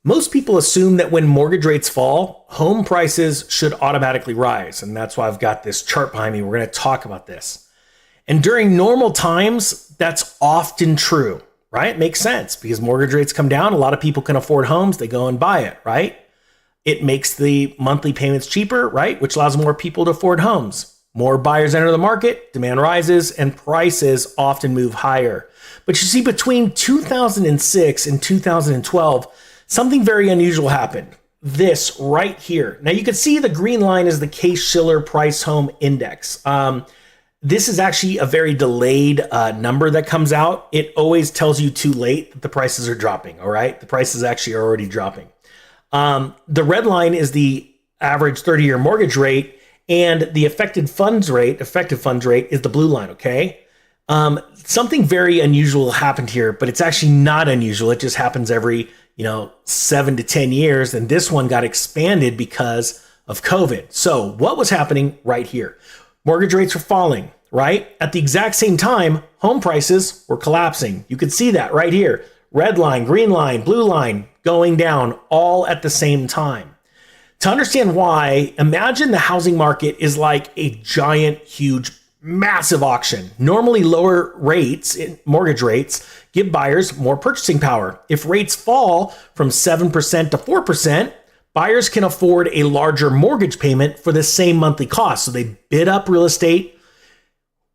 Most people assume that when mortgage rates fall, home prices should automatically rise. And that's why I've got this chart behind me. We're going to talk about this. And during normal times, that's often true, right? It makes sense because mortgage rates come down. A lot of people can afford homes. They go and buy it, right? It makes the monthly payments cheaper, right? Which allows more people to afford homes. More buyers enter the market, demand rises, and prices often move higher. But you see, between 2006 and 2012, something very unusual happened. This right here. Now you can see the green line is the Case-Shiller Price Home Index. This is actually a very delayed number that comes out. It always tells you too late that the prices are dropping, all right? The prices actually are already dropping. The red line is the average 30-year mortgage rate, and the effective funds rate is the blue line, okay? Something very unusual happened here, but it's actually not unusual. It just happens every 7 to 10 years. And this one got expanded because of COVID. So what was happening right here? Mortgage rates were falling, right? At the exact same time, home prices were collapsing. You could see that right here. Red line, green line, blue line going down all at the same time. To understand why, imagine the housing market is like a giant, huge, massive auction. Normally lower rates, mortgage rates, give buyers more purchasing power. If rates fall from 7% to 4%, buyers can afford a larger mortgage payment for the same monthly cost. So they bid up real estate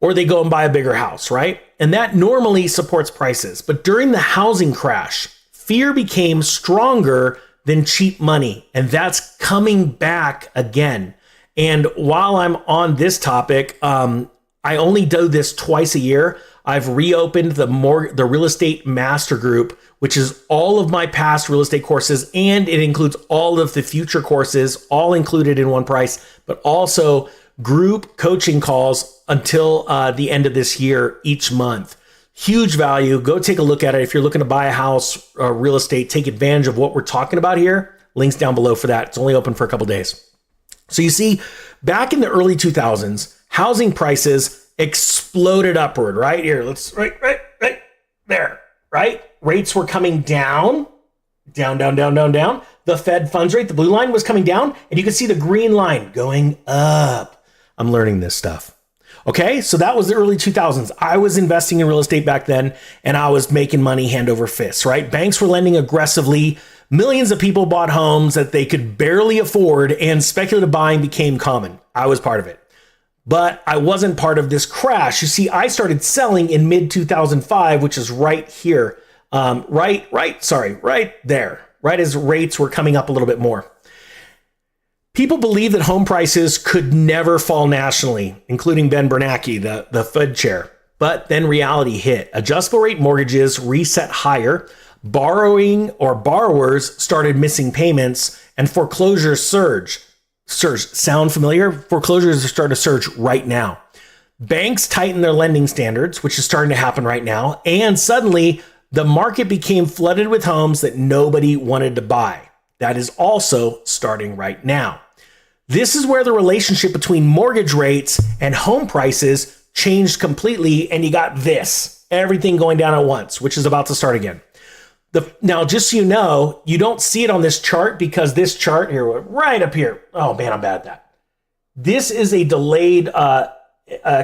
or they go and buy a bigger house, right? And that normally supports prices. But during the housing crash, fear became stronger than cheap money. And that's coming back again. And while I'm on this topic, I only do this twice a year. I've reopened the real estate master group, which is all of my past real estate courses, and it includes all of the future courses, all included in one price, but also group coaching calls until the end of this year each month. Huge value. Go take a look at it. If you're looking to buy a house or real estate, take advantage of what we're talking about here. Links down below for that. It's only open for a couple days. So you see, back in the early 2000s, housing prices exploded upward right here. Right there, right? Rates were coming down. The Fed funds rate, the blue line, was coming down, and you can see the green line going up. I'm learning this stuff. Okay, so that was the early 2000s. I was investing in real estate back then, and I was making money hand over fist, right? Banks were lending aggressively. Millions of people bought homes that they could barely afford, and speculative buying became common. I was part of it. But I wasn't part of this crash. You see, I started selling in mid-2005, which is right here. Right there, right as rates were coming up a little bit more. People believed that home prices could never fall nationally, including Ben Bernanke, the Fed chair. But then reality hit. Adjustable rate mortgages reset higher, borrowers started missing payments, and foreclosures surged. Sound familiar? Foreclosures are starting to surge right now. Banks tightened their lending standards, which is starting to happen right now, and suddenly the market became flooded with homes that nobody wanted to buy. That is also starting right now. This is where the relationship between mortgage rates and home prices changed completely, and you got this, everything going down at once, which is about to start again. Now, just so you know, you don't see it on this chart because this chart here, right up here. Oh man, I'm bad at that. This is a delayed,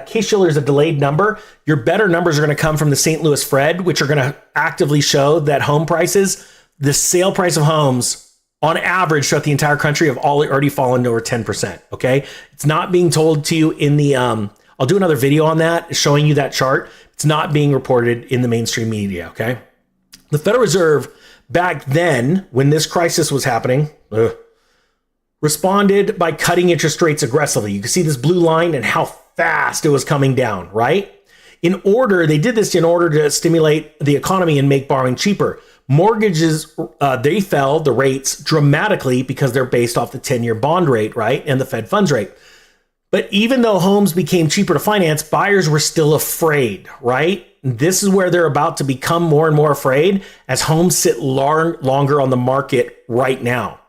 Case-Shiller is a delayed number. Your better numbers are going to come from the St. Louis Fed, which are going to actively show that home prices, the sale price of homes on average throughout the entire country have already fallen to over 10%. Okay. It's not being told to you in the, I'll do another video on that, showing you that chart. It's not being reported in the mainstream media. Okay. The Federal Reserve back then, when this crisis was happening, responded by cutting interest rates aggressively. You can see this blue line and how fast it was coming down, right? They did this in order to stimulate the economy and make borrowing cheaper. Mortgages, they fell, the rates, dramatically because they're based off the 10-year bond rate, right? And the Fed funds rate. But even though homes became cheaper to finance, buyers were still afraid, right? This is where they're about to become more and more afraid as homes sit longer on the market right now.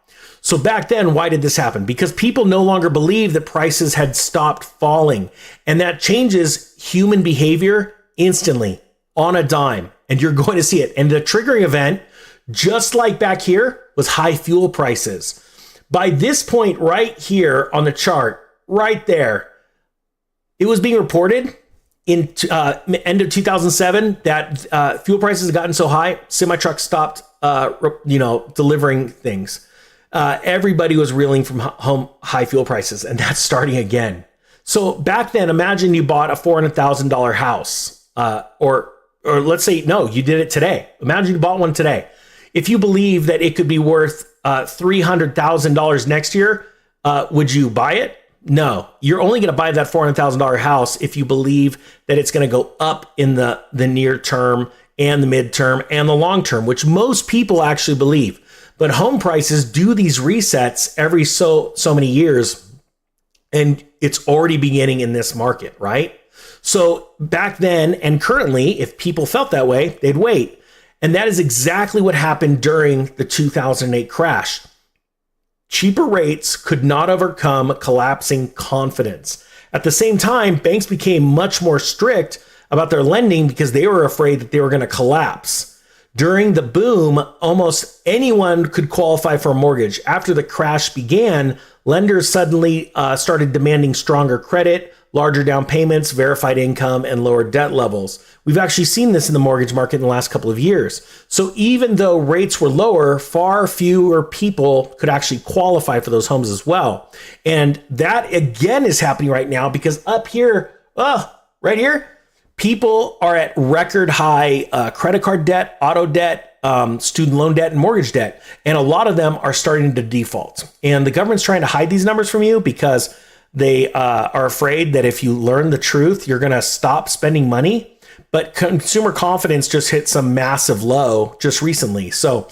So back then, why did this happen? Because people no longer believed that prices had stopped falling. And that changes human behavior instantly on a dime. And you're going to see it. And the triggering event just like back here, was high fuel prices. By this point right here on the chart, right there, it was being reported in end of 2007 that fuel prices had gotten so high, semi-trucks stopped, delivering things. Everybody was reeling from high fuel prices, and that's starting again. So back then, imagine you bought a $400,000 house, or let's say, no, you did it today. Imagine you bought one today. If you believe that it could be worth $300,000 next year, would you buy it? No, you're only going to buy that $400,000 house if you believe that it's going to go up in the near term and the midterm and the long term, which most people actually believe. But home prices do these resets every so many years, and it's already beginning in this market, right? So back then and currently, if people felt that way, they'd wait. And that is exactly what happened during the 2008 crash. Cheaper rates could not overcome collapsing confidence. At the same time, banks became much more strict about their lending because they were afraid that they were going to collapse. During the boom, almost anyone could qualify for a mortgage. After the crash began, lenders suddenly started demanding stronger credit, larger down payments, verified income, and lower debt levels. We've actually seen this in the mortgage market in the last couple of years. So even though rates were lower, far fewer people could actually qualify for those homes as well. And that again is happening right now because up here, right here, people are at record high credit card debt, auto debt, student loan debt, and mortgage debt. And a lot of them are starting to default. And the government's trying to hide these numbers from you because they are afraid that if you learn the truth, you're going to stop spending money. But consumer confidence just hit some massive low just recently. So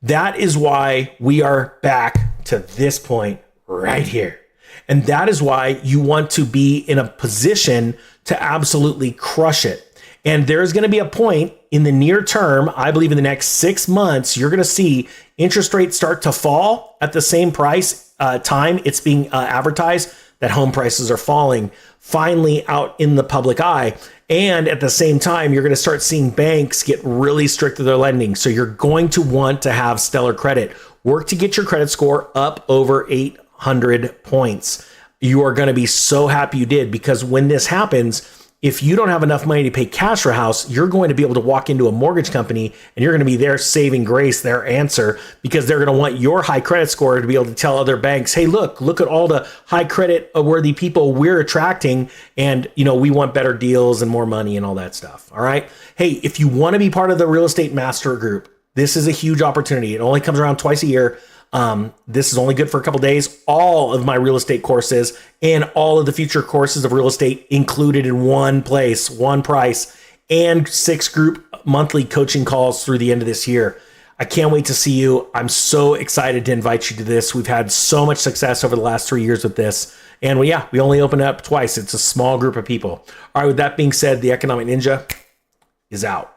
that is why we are back to this point right here. And that is why you want to be in a position to absolutely crush it. And there's going to be a point in the near term, I believe in the next 6 months, you're going to see interest rates start to fall at the same price time it's being advertised that home prices are falling finally out in the public eye. And at the same time, you're going to start seeing banks get really strict with their lending. So you're going to want to have stellar credit. Work to get your credit score up over 800 points. You are going to be so happy you did, because when this happens, if you don't have enough money to pay cash for a house, you're going to be able to walk into a mortgage company and you're going to be their saving grace, their answer, because they're going to want your high credit score to be able to tell other banks, hey, look at all the high credit worthy people we're attracting. And, we want better deals and more money and all that stuff. All right. Hey, if you want to be part of the Real Estate Master Group, this is a huge opportunity. It only comes around twice a year. This is only good for a couple days. All of my real estate courses and all of the future courses of real estate included in one place, one price, and 6 group monthly coaching calls through the end of this year. I can't wait to see you. I'm so excited to invite you to this. We've had so much success over the last 3 years with this. And we only open it up twice. It's a small group of people. All right. With that being said, the Economic Ninja is out.